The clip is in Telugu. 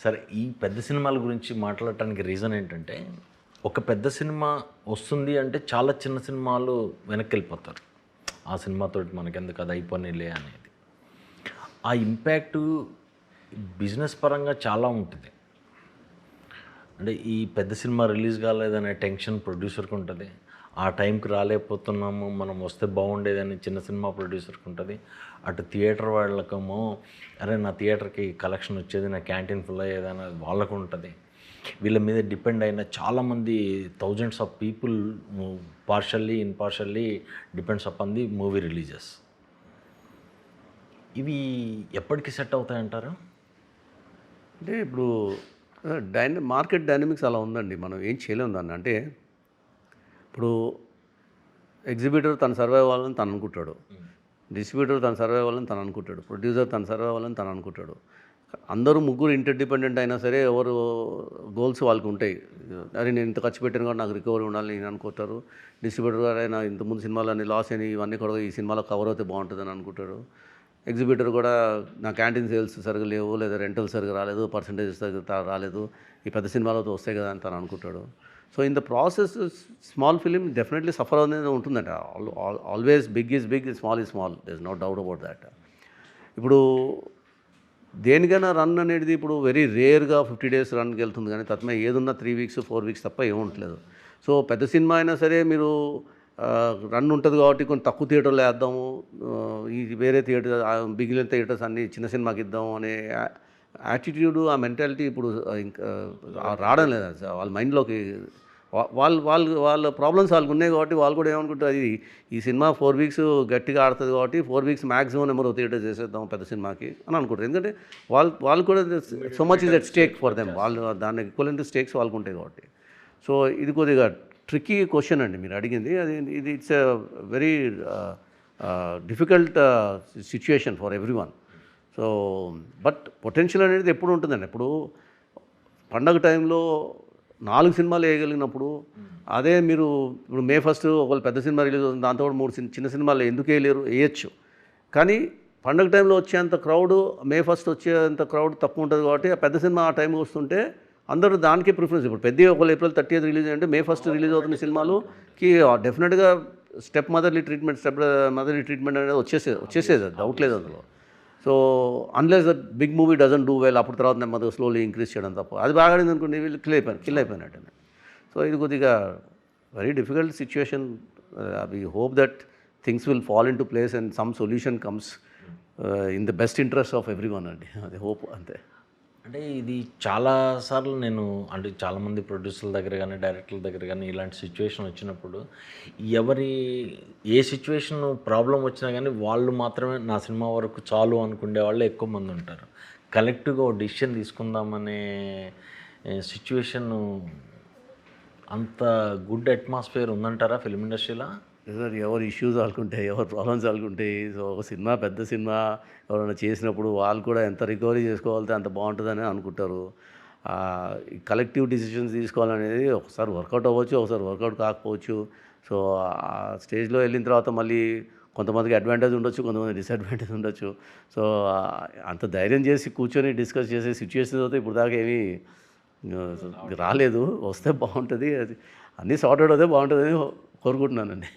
సరే ఈ పెద్ద సినిమాల గురించి మాట్లాడటానికి రీజన్ ఏంటంటే, ఒక పెద్ద సినిమా వస్తుంది అంటే చాలా చిన్న సినిమాలు వెనక్కి వెళ్ళిపోతారు. ఆ సినిమాతోటి మనకెందుకు అది అయిపోనీలే అనేది. ఆ ఇంపాక్టు బిజినెస్ పరంగా చాలా ఉంటుంది. అంటే ఈ పెద్ద సినిమా రిలీజ్ కాలేదనే టెన్షన్ ప్రొడ్యూసర్కి ఉంటుంది. ఆ టైంకి రాలేకపోతున్నాము, మనం వస్తే బాగుండేదని చిన్న సినిమా ప్రొడ్యూసర్కి ఉంటుంది. అటు థియేటర్ వాళ్ళకేమో అరే నా థియేటర్కి కలెక్షన్ వచ్చేది, నా క్యాంటీన్ ఫుల్ అయ్యేదని వాళ్ళకు ఉంటుంది. వీళ్ళ మీద డిపెండ్ అయిన చాలామంది thousands of people partially impartially depends upon the movie releases. ఇవి ఎప్పటికి సెట్ అవుతాయంటారు? అంటే ఇప్పుడు మార్కెట్ డైనమిక్స్ అలా ఉందండి. మనం ఏం చేయలేము దాన్ని. అంటే ఇప్పుడు ఎగ్జిబిటర్ తను సర్వే అవ్వాలని తను అనుకుంటాడు, డిస్ట్రిబ్యూటర్ తను సర్వే అవ్వాలని తను అనుకుంటాడు, ప్రొడ్యూసర్ తను సర్వే అవ్వాలని తను అనుకుంటాడు. అందరూ ముగ్గురు ఇంటర్డిపెండెంట్ అయినా సరే ఎవరు గోల్స్ వాళ్ళకి ఉంటాయి. అరే నేను ఇంత ఖర్చు పెట్టాను కూడా నాకు రికవరీ ఉండాలని నేను అనుకుంటారు. డిస్ట్రిబ్యూటర్ గారు అయినా ఇంతకుముందు సినిమాలన్నీ లాస్ అయినాయి, ఇవన్నీ కూడా ఈ సినిమాలో కవర్ అవుతే బాగుంటుందని అనుకుంటాడు. ఎగ్జిబిటర్ కూడా నా క్యాంటీన్ సేల్స్ సరిగ్గా లేవు, లేదా రెంటల్ సరిగ్గా రాలేదు, పర్సంటేజ్ సరిగ్గా రాలేదు, ఈ పెద్ద సినిమాలతో వస్తాయి కదా అని తను అనుకుంటాడు. So in the process small film definitely suffer అనేది ఉంటుందంట. Always big is big, small is small, there is no doubt about that. ఇప్పుడు దేనికైనా రన్ అనేది ఇప్పుడు వెరీ రేర్గా 50 days రన్కి వెళ్తుంది, కానీ తత్మే ఏదున్నా 3 weeks 4 weeks తప్ప ఏముంటలేదు. సో పెద్ద సినిమా అయినా సరే మీరు రన్ ఉంటుంది కాబట్టి కొంచెం తక్కువ థియేటర్లో వేద్దాము, ఈ వేరే థియేటర్ మిగిలిన థియేటర్స్ అన్నీ చిన్న సినిమాకి ఇద్దాము అనే యాటిట్యూడ్, ఆ మెంటాలిటీ ఇప్పుడు ఇంకా రావడం లేదు వాళ్ళ మైండ్లోకి. వాళ్ళ ప్రాబ్లమ్స్ వాళ్ళకి ఉన్నాయి కాబట్టి వాళ్ళు కూడా ఏమనుకుంటారు, అది ఈ సినిమా 4 weeks గట్టిగా ఆడుతుంది కాబట్టి 4 weeks maximum number of theatres చేసేద్దాం పెద్ద సినిమాకి అని అనుకుంటారు. ఎందుకంటే వాళ్ళు కూడా so much is at stake for them, వాళ్ళు దాన్ని ఈక్వలెంట్ స్టేక్స్ వాళ్ళకు ఉంటాయి కాబట్టి. సో ఇది కొద్దిగా ట్రిక్కీ క్వశ్చన్ అండి మీరు అడిగింది. ఇది it's a very difficult situation for every one. So but potential అనేది ఎప్పుడు ఉంటుందండి. ఇప్పుడు పండగ టైంలో 4 సినిమాలు వేయగలిగినప్పుడు, అదే మీరు ఇప్పుడు May 1 ఒకవేళ పెద్ద సినిమా రిలీజ్ అవుతుంది, దాంతో కూడా 3 చిన్న సినిమాలు ఎందుకు వేయలేరు, వేయచ్చు. కానీ పండగ టైంలో వచ్చేంత క్రౌడ్ May 1 వచ్చేంత క్రౌడ్ తక్కువ ఉంటుంది కాబట్టి ఆ పెద్ద సినిమా ఆ టైంకి వస్తుంటే అందరూ దానికే ప్రిఫరెన్స్. ఇప్పుడు పెద్ద ఒకవేళ April 30th రిలీజ్ అంటే May 1 రిలీజ్ అవుతున్న సినిమాలుకి డెఫినెట్గా స్టెప్ మదర్లీ ట్రీట్మెంట్ అనేది వచ్చేసేది డౌట్ లేదు అందులో. So unless that big movie doesn't do well, అప్పుడు తర్వాత నెమ్మదిగా స్లోలీ ఇంక్రీజ్ చేయడం తప్ప. అది బాగా ఆడింది అనుకోండి, వీళ్ళు కిల్ అయిపోయినట్టు. సో ఇది కొద్దిగా very difficult situation. We hope that things will fall in to place and some solution comes in the best interest of every one అండి. అది హోప్ అంతే. అంటే ఇది చాలాసార్లు నేను అంటే చాలామంది ప్రొడ్యూసర్ల దగ్గర కానీ డైరెక్టర్ల దగ్గర కానీ ఇలాంటి సిచ్యువేషన్ వచ్చినప్పుడు ఏ సిచ్యువేషన్ ప్రాబ్లం వచ్చినా కానీ వాళ్ళు మాత్రమే నా సినిమా వరకు చాలు అనుకునే వాళ్ళు ఎక్కువ మంది ఉంటారు. కలెక్టివ్గా ఒక డిసిషన్ తీసుకుందామనే సిచ్యువేషన్ అంత గుడ్ అట్మాస్ఫియర్ ఉందంటారా ఫిల్మ్ ఇండస్ట్రీలో? ఎవరు ఇష్యూస్ వాళ్ళకుంటాయి, ఎవరు ప్రాబ్లమ్స్ వాళ్ళకుంటాయి. సో ఒక సినిమా పెద్ద సినిమా ఎవరైనా చేసినప్పుడు వాళ్ళు కూడా ఎంత రికవరీ చేసుకోవాలితే అంత బాగుంటుందని అనుకుంటారు. కలెక్టివ్ డిసిషన్స్ తీసుకోవాలనేది ఒకసారి వర్కౌట్ అవ్వచ్చు, ఒకసారి వర్కౌట్ కాకపోవచ్చు. సో ఆ స్టేజ్లో వెళ్ళిన తర్వాత మళ్ళీ కొంతమందికి అడ్వాంటేజ్ ఉండొచ్చు, కొంతమంది డిసడ్వాంటేజ్ ఉండొచ్చు. సో అంత ధైర్యం చేసి కూర్చొని డిస్కస్ చేసే సిచ్యువేషన్స్ అయితే ఇప్పుడు దాకా ఏమీ రాలేదు. వస్తే బాగుంటుంది, అది అన్నీ సార్ట్ అవుట్ అయితే బాగుంటుందని కోరుకుంటున్నానండి.